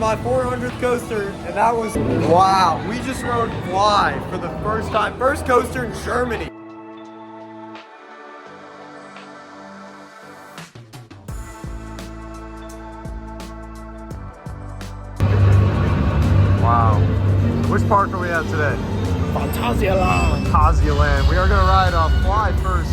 My 400th coaster, and that was, wow, we just rode Fly for the first time. First coaster in Germany. Wow. Which park are we at today? Phantasialand. Phantasialand. We are going to ride Fly first.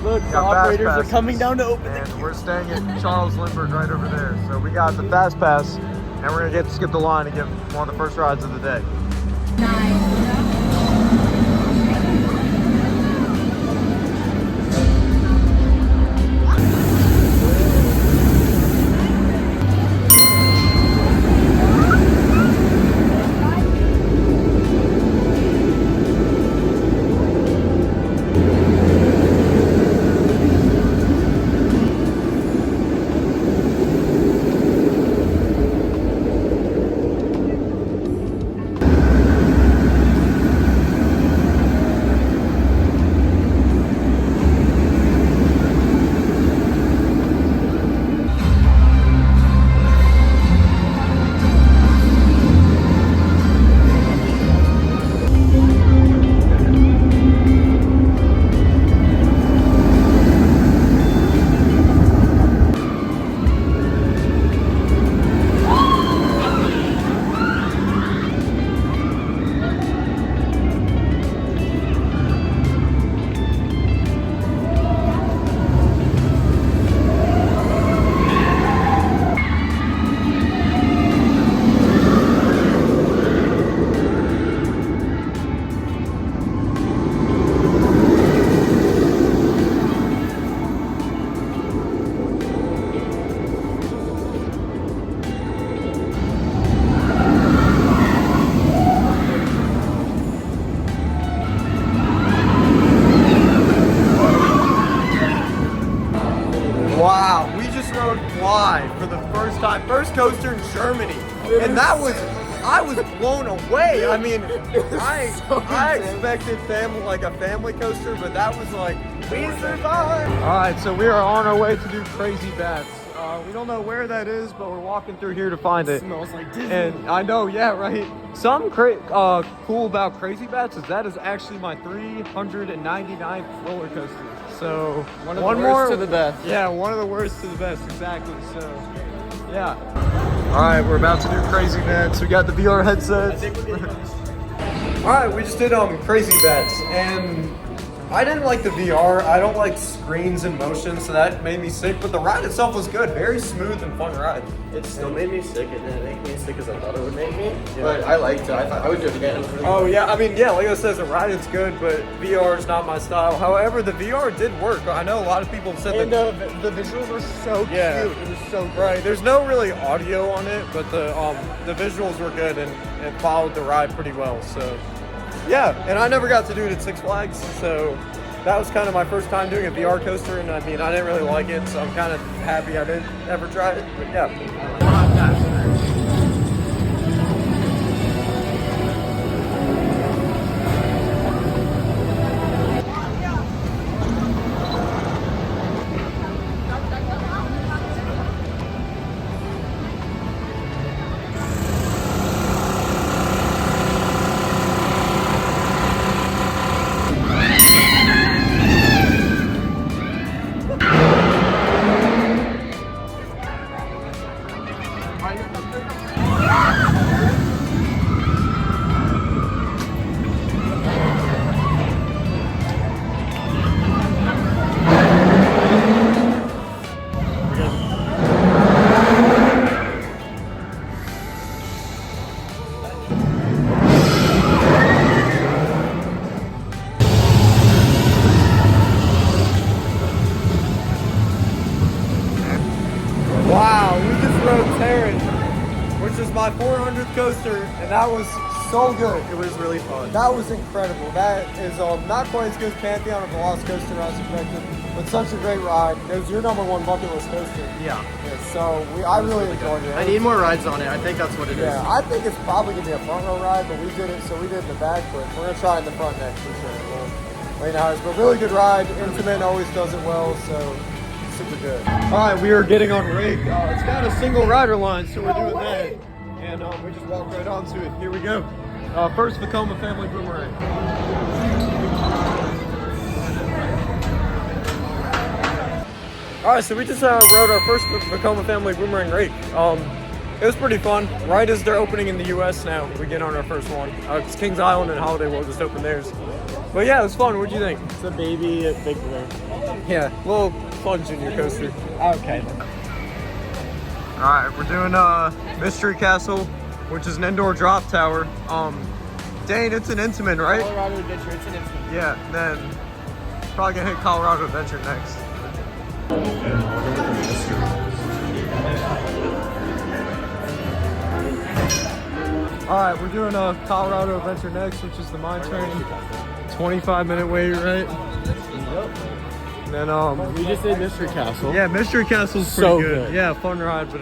Look, the operators are coming down to open and we're staying at Charles Lindbergh right over there. So we got the fast pass, and we're gonna skip the line and get one of the first rides of the day. Wow, we just rode Fly for the first time. First coaster in Germany. And that was, I was blown away. I mean, I expected a family coaster, but that was like, we survived. All right, so we are on our way to do Crazy Bats. We don't know where that is, but we're walking through here to find it. Smells like Disney. And I know, yeah, right. Something cool about Crazy Bats is that is actually my 399th roller coaster. So one of the worst to the best. Yeah, one of the worst to the best, exactly. So, yeah. All right, we're about to do Crazy Bats. We got the VR headsets. All right, we just did Crazy Bats, and I didn't like the VR. I don't like screens and motion, so that made me sick. But the ride itself was good. Very smooth and fun ride. It still made me sick. It didn't make me as sick as I thought it would make me. Yeah. But I liked it. I thought I would do it again. It was really Oh, yeah. I mean, yeah, like I said, the ride is good, but VR is not my style. However, the VR did work. I know a lot of people have said and that. the visuals were so cute. It was so great. Right. There's no really audio on it, but the visuals were good and it followed the ride pretty well. So, yeah. And I never got to do it at Six Flags, so that was kind of my first time doing a VR coaster, and I mean, I didn't really like it, so I'm kind of happy I didn't ever try it, but yeah. Which is my 400th coaster, and that was so good. It was really fun. That was incredible. That is not quite as good as Pantheon or the Lost Coaster I was expecting, but such a great ride. It was your #1 bucket list coaster. Yeah. So I really enjoyed it. I need more rides on it. I think that's what it is. Yeah, I think it's probably gonna be a front row ride, but we did it in the back, but we're gonna try it in the front next for sure. We'll wait hours, but really good ride. Intimate always does it well, so super good. All right, we are getting on rig. It's got a single rider line, so we're doing that. And we just walked right onto it. Here we go. First Vekoma family boomerang. All right, so we just rode our first Vekoma family boomerang rake. It was pretty fun. Right as they're opening in the U.S. now, we get on our first one. It's Kings Island and Holiday World just opened theirs. But yeah, it was fun. What'd you think? It's a baby big balloon. Yeah, little fun junior coaster. Okay. All right, we're doing Mystery Castle, which is an indoor drop tower. Dane, it's an Intamin, right? Colorado Adventure, it's an Intamin. Yeah, then probably gonna hit Colorado Adventure next. All right, we're doing Colorado Adventure next, which is the mine train. 25-minute wait, right? Yep. And then We just did Mystery Castle. yeah, Mystery Castle's pretty So good. good. Yeah, fun ride, but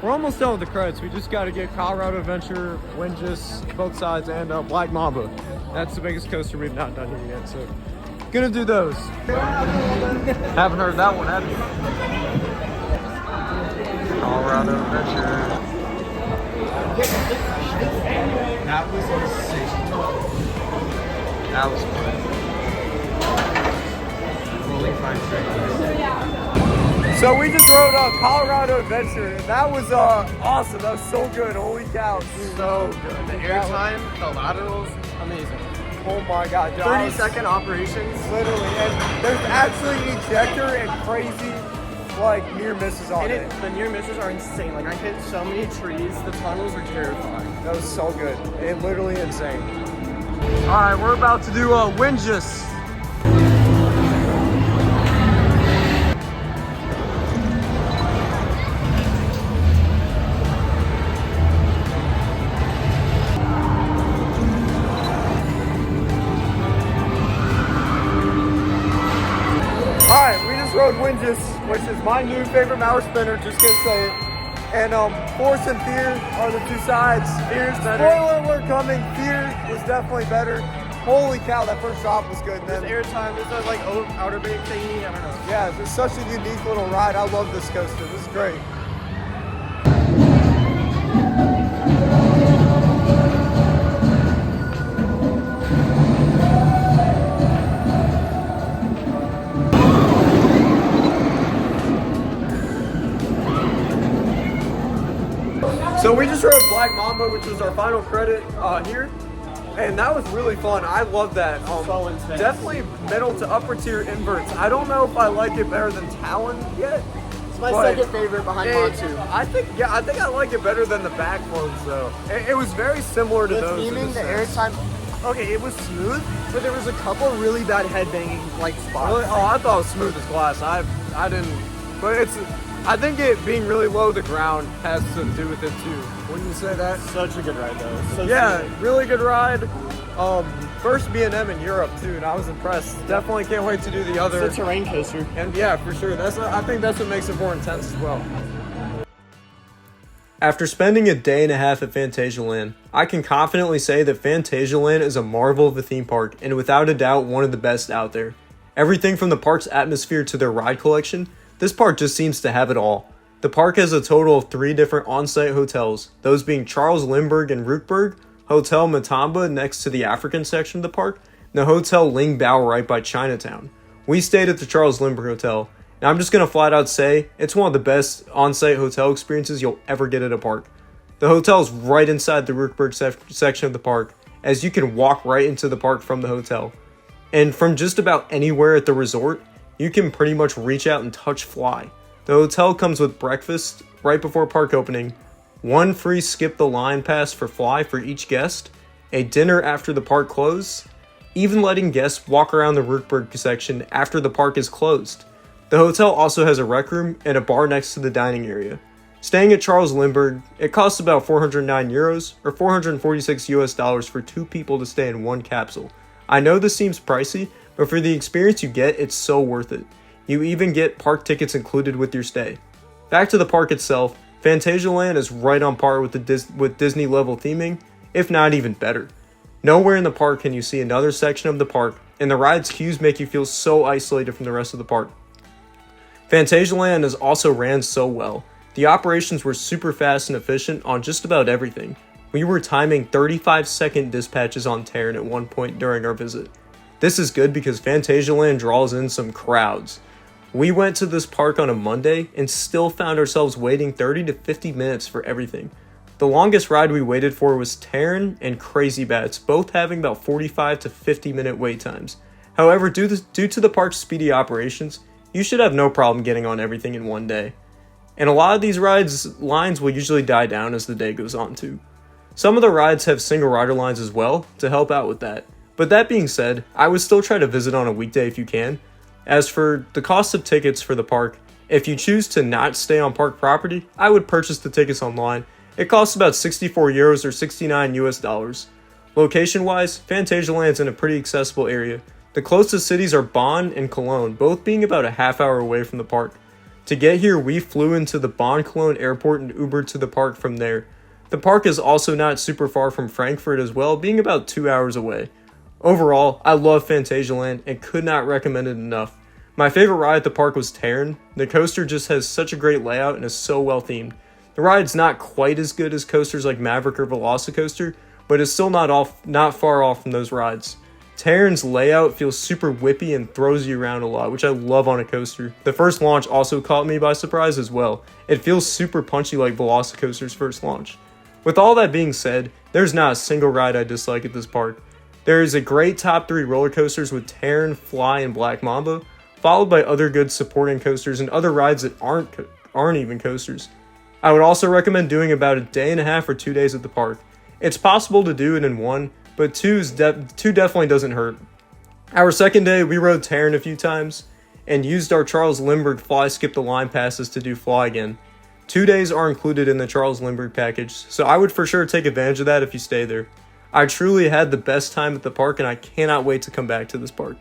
we're almost done with the credits. We just got to get Colorado Adventure, Windjass, both sides, and Black Mamba. That's the biggest coaster we've not done here yet, so gonna do those. Haven't heard that one, have you? Colorado Adventure. That was insane. That was fun. Rolling 5 seconds. So we just rode Colorado Adventure, and that was awesome. That was so good. Holy cow, dude. So good. The airtime, the laterals, amazing. Oh my god, dude. 30-second operations. Literally, and there's actually an ejector and crazy like near misses on it. The near misses are insane. Like I hit so many trees. The tunnels are terrifying. That was so good. It literally insane. All right, we're about to do Windjass. Rode Windjass, which is my new favorite Mauer spinner, just gonna say it. And Force and Fear are the two sides. Fear's better. Spoiler alert coming, Fear was definitely better. Holy cow, that first drop was good. And This then, airtime, this is like outer bank thingy, I don't know. yeah, it's such a unique little ride. I love this coaster. This is great. So we just rode Black Mamba, which was our final credit here, and that was really fun. I love that. So intense. Definitely middle to upper tier inverts. I don't know if I like it better than Talon yet. It's my but second favorite behind Montu. I think I like it better than the backflows though. It was very similar to The those. in theming, a the sense. airtime, okay, it was smooth, but there was a couple really bad headbanging like spots. Really? Oh, I thought it was smooth as glass. I didn't, but I think it being really low to the ground has to do with it too. Wouldn't you say that? Such a good ride though. So Yeah, smooth. really good ride. First B&M in Europe too, and I was impressed. Definitely can't wait to do the other. It's a terrain coaster. And yeah, for sure. I think that's what makes it more intense as well. After spending a day and a half at Phantasialand, I can confidently say that Phantasialand is a marvel of a theme park and without a doubt one of the best out there. Everything from the park's atmosphere to their ride collection, this park just seems to have it all. The park has a total of 3 different on-site hotels, those being Charles Lindbergh in Rookburg, Hotel Matamba next to the African section of the park, and the Hotel Ling Bao right by Chinatown. We stayed at the Charles Lindbergh Hotel, and I'm just going to flat out say, it's one of the best on-site hotel experiences you'll ever get at a park. The hotel is right inside the Rookburg section of the park, as you can walk right into the park from the hotel. And from just about anywhere at the resort, you can pretty much reach out and touch fly. The hotel comes with breakfast right before park opening, 1 free skip the line pass for fly for each guest, a dinner after the park closes, even letting guests walk around the Rookburg section after the park is closed. The hotel also has a rec room and a bar next to the dining area. Staying at Charles Lindbergh, it costs about 409 euros or 446 US dollars for 2 people to stay in 1 capsule. I know this seems pricey, but for the experience you get, it's so worth it. You even get park tickets included with your stay. Back to the park itself, Phantasialand is right on par with Disney level theming, if not even better. Nowhere in the park can you see another section of the park, and the ride's queues make you feel so isolated from the rest of the park. Phantasialand is also ran so well. The operations were super fast and efficient on just about everything. We were timing 35-second dispatches on Terran at one point during our visit. This is good because Phantasialand draws in some crowds. We went to this park on a Monday and still found ourselves waiting 30 to 50 minutes for everything. The longest ride we waited for was Terran and Crazy Bats, both having about 45 to 50 minute wait times. However, due to the park's speedy operations, you should have no problem getting on everything in one day. And a lot of these lines will usually die down as the day goes on too. Some of the rides have single rider lines as well to help out with that. But that being said, I would still try to visit on a weekday if you can. As for the cost of tickets for the park, if you choose to not stay on park property, I would purchase the tickets online. It costs about 64 euros or 69 US dollars. Location wise, Phantasialand's in a pretty accessible area. The closest cities are Bonn and Cologne, both being about a half hour away from the park. To get here, we flew into the Bonn-Cologne airport and Ubered to the park from there. The park is also not super far from Frankfurt as well, being about 2 hours away. Overall, I love Phantasialand and could not recommend it enough. My favorite ride at the park was Terran. The coaster just has such a great layout and is so well themed. The ride's not quite as good as coasters like Maverick or Velocicoaster, but it's still not far off from those rides. Terran's layout feels super whippy and throws you around a lot, which I love on a coaster. The first launch also caught me by surprise as well. It feels super punchy like Velocicoaster's first launch. With all that being said, there's not a single ride I dislike at this park. There is a great top 3 roller coasters with Terran, Fly, and Black Mamba, followed by other good supporting coasters and other rides that aren't even coasters. I would also recommend doing about a day and a half or 2 days at the park. It's possible to do it in one, but two definitely doesn't hurt. Our second day, we rode Terran a few times and used our Charles Lindbergh Fly Skip the Line passes to do Fly again. 2 days are included in the Charles Lindbergh package, so I would for sure take advantage of that if you stay there. I truly had the best time at the park and I cannot wait to come back to this park.